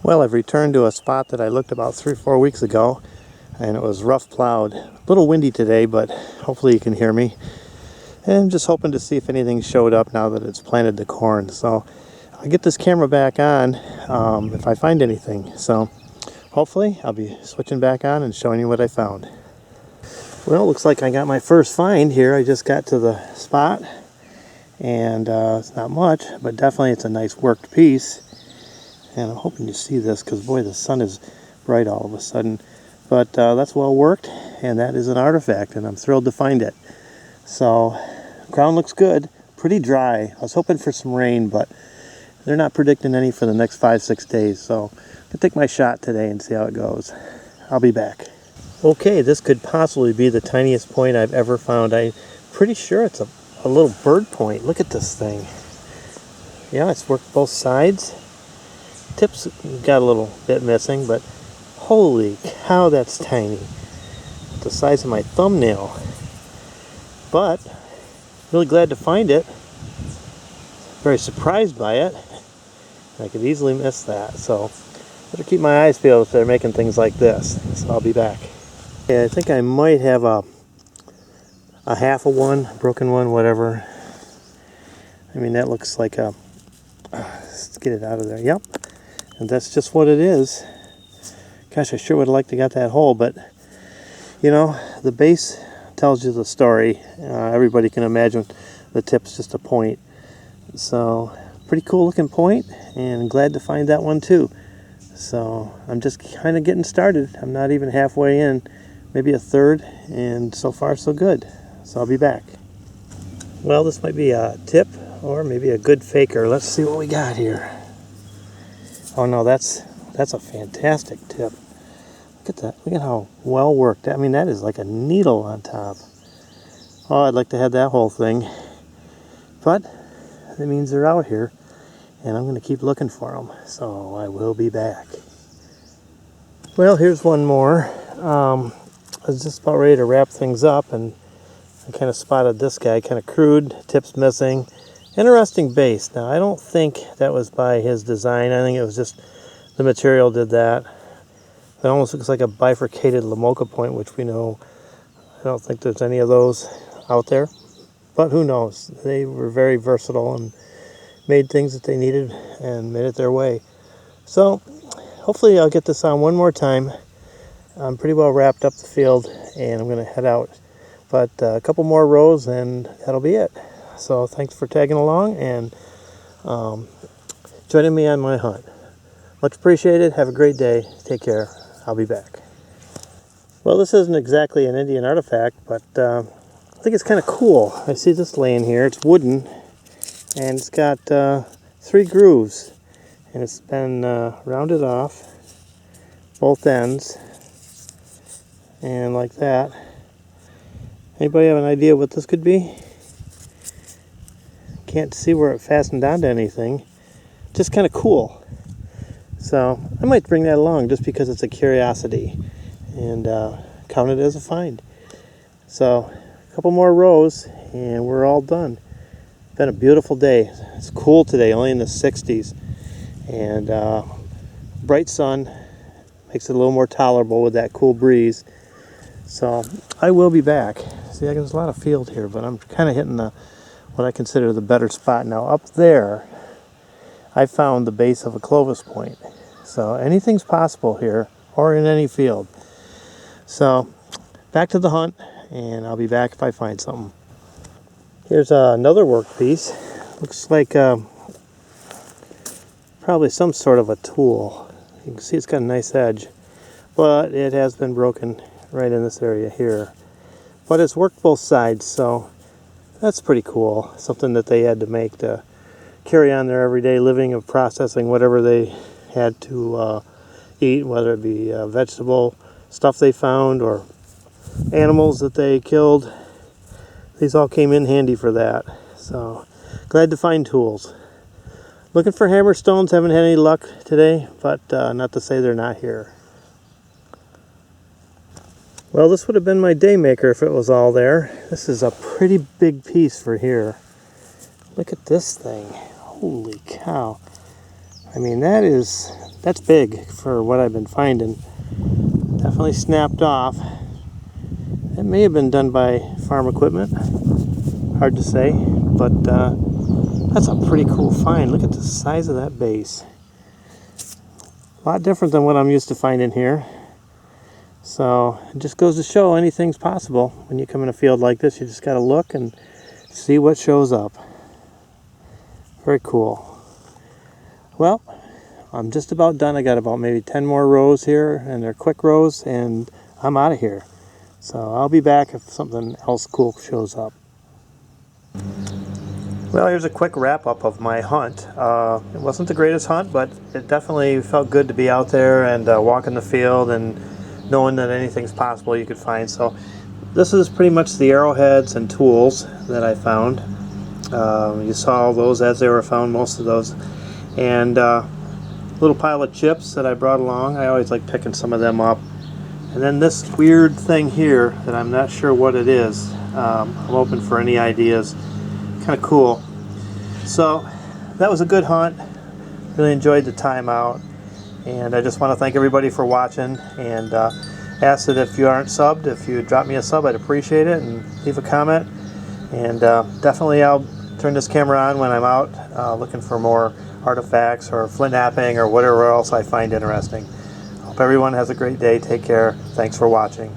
Well, I've returned to a spot that I looked about 3 or 4 weeks ago, and it was rough plowed. A little windy today, but hopefully you can hear me. And I'm just hoping to see if anything showed up now that it's planted the corn. So I'll get this camera back on if I find anything. So hopefully I'll be switching back on and showing you what I found. Well, it looks like I got my first find here. I just got to the spot, and it's not much, but definitely it's a nice worked piece. And I'm hoping you see this because, boy, the sun is bright all of a sudden. But that's well worked, and that is an artifact, and I'm thrilled to find it. So, ground looks good, pretty dry. I was hoping for some rain, but they're not predicting any for the next 5-6 days. So, I'll take my shot today and see how it goes. I'll be back. Okay, this could possibly be the tiniest point I've ever found. I'm pretty sure it's a little bird point. Look at this thing. Yeah, it's worked both sides. Tips got a little bit missing, but holy cow, that's tiny. The size of my thumbnail. But really glad to find it. Very surprised by it. I could easily miss that, so better keep my eyes peeled if they're making things like this. So I'll be back. Yeah, I think I might have a half of one, broken one, whatever. I mean, that looks like a let's get it out of there. Yep. And that's just what it is. Gosh, I sure would have liked to got that hole, but you know, the base tells you the story. Everybody can imagine the tip's just a point. So, pretty cool looking point, and glad to find that one too. So, I'm just kind of getting started. I'm not even halfway in, maybe a third, and so far so good. So I'll be back. Well, this might be a tip, or maybe a good faker. Let's see what we got here. Oh no, that's a fantastic tip. Look at that. Look at how well worked. I mean, that is like a needle on top. Oh, I'd like to have that whole thing. But that means they're out here, and I'm going to keep looking for them. So I will be back. Well, here's one more. I was just about ready to wrap things up, and I kind of spotted this guy, kind of crude, tips missing. Interesting base. Now, I don't think that was by his design. I think it was just the material did that. It almost looks like a bifurcated Lamoka point, which we know. I don't think there's any of those out there. But who knows? They were very versatile and made things that they needed and made it their way. So, hopefully I'll get this on one more time. I'm pretty well wrapped up the field, and I'm going to head out. But a couple more rows, and that'll be it. So thanks for tagging along and joining me on my hunt. Much appreciated. Have a great day. Take care. I'll be back. Well, this isn't exactly an Indian artifact, but I think it's kind of cool. I see this laying here. It's wooden, and it's got 3 grooves, and it's been rounded off both ends, and like that. Anybody have an idea what this could be? Can't see where it fastened onto anything. Just kind of cool. So I might bring that along just because it's a curiosity, and count it as a find. So a couple more rows and we're all done. It's been a beautiful day. It's cool today, only in the 60s, and bright sun makes it a little more tolerable with that cool breeze. So I will be back. See, there's a lot of field here, but I'm kind of hitting what I consider the better spot. Now up there, I found the base of a Clovis point. So anything's possible here, or in any field. So back to the hunt, and I'll be back if I find something. Here's another work piece. Looks like probably some sort of a tool. You can see it's got a nice edge, but it has been broken right in this area here. But it's worked both sides, so that's pretty cool. Something that they had to make to carry on their everyday living of processing whatever they had to eat, whether it be vegetable stuff they found or animals that they killed. These all came in handy for that. So glad to find tools. Looking for hammerstones. Haven't had any luck today, but not to say they're not here. Well, this would have been my day maker if it was all there. This is a pretty big piece for here. Look at this thing. Holy cow. I mean, that's big for what I've been finding. Definitely snapped off. It may have been done by farm equipment. Hard to say, but that's a pretty cool find. Look at the size of that base. A lot different than what I'm used to finding here. So it just goes to show anything's possible when you come in a field like this. You just got to look and see what shows up. Very cool. Well, I'm just about done. I got about maybe 10 more rows here, and they're quick rows, and I'm out of here. So I'll be back if something else cool shows up. Well, here's a quick wrap-up of my hunt. It wasn't the greatest hunt, but it definitely felt good to be out there and walk in the field and knowing that anything's possible you could find. So this is pretty much the arrowheads and tools that I found. You saw all those as they were found, most of those. And little pile of chips that I brought along. I always like picking some of them up. And then this weird thing here that I'm not sure what it is. I'm open for any ideas. Kind of cool. So that was a good hunt. Really enjoyed the time out. And I just want to thank everybody for watching, and ask that if you aren't subbed, if you drop me a sub, I'd appreciate it, and leave a comment. And definitely I'll turn this camera on when I'm out looking for more artifacts or flint knapping or whatever else I find interesting. Hope everyone has a great day. Take care. Thanks for watching.